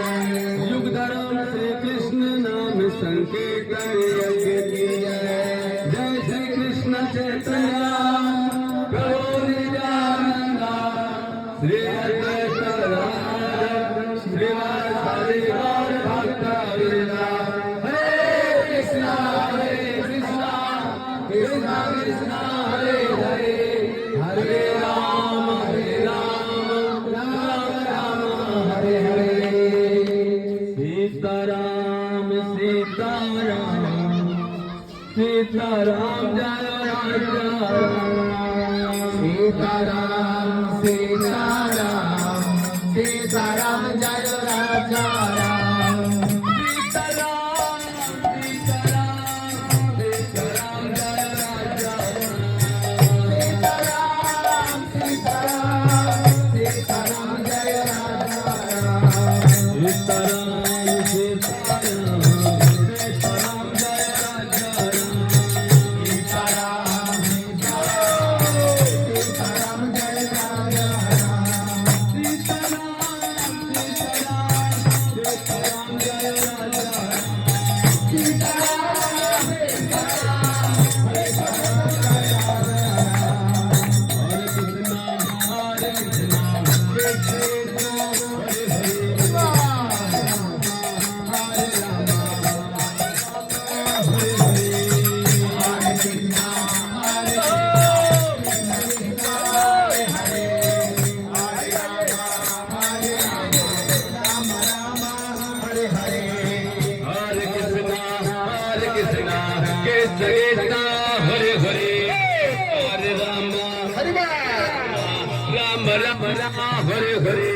युगधर्म श्री कृष्ण नाम संकीर्तन यज्ञ की जय श्री कृष्ण चैतन्य प्रभु नित्यानंद श्री अद्वैत श्रीवास हरि भक्त हरे कृष्णा कृष्णा कृष्णा हरे हरे हरे राम हरे हरे सीताराम सीताराम सीताराम जय राम सीताराम सीताराम सीताराम जय राजा राम सीताराम सीताराम सीताराम जय राजा सीताराम सीताराम सीताराम जय राजा सीताराम सीताराम सीताराम जय राजा सीताराम सीताराम जय राजा सीताराम जय राजा कृष्ण हरे हरे हरे राम राम राम राम हरे हरे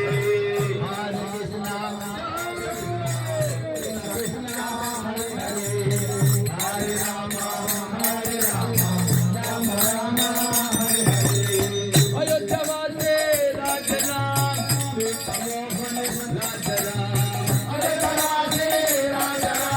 अयोध्यावासी राजा राम राजा राम अयोध्यावासी राजा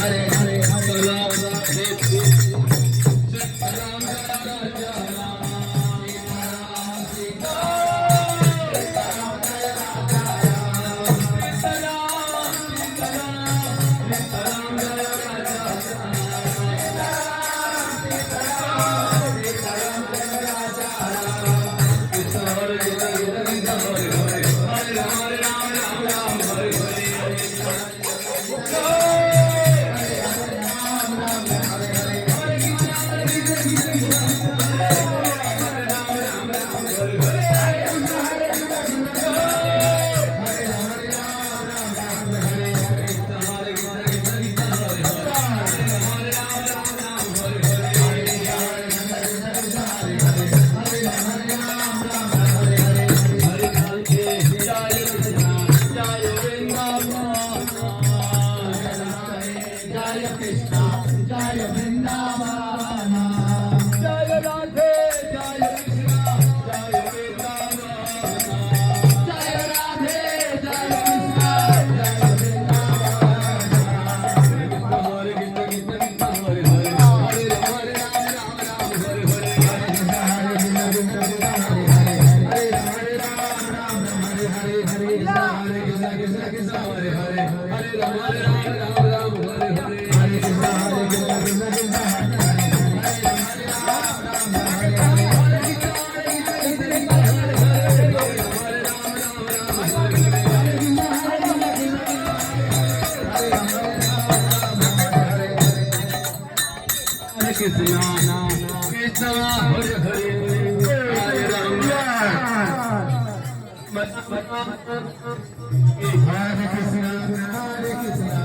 Hare Hare Hare Krishna, Hare Krishna.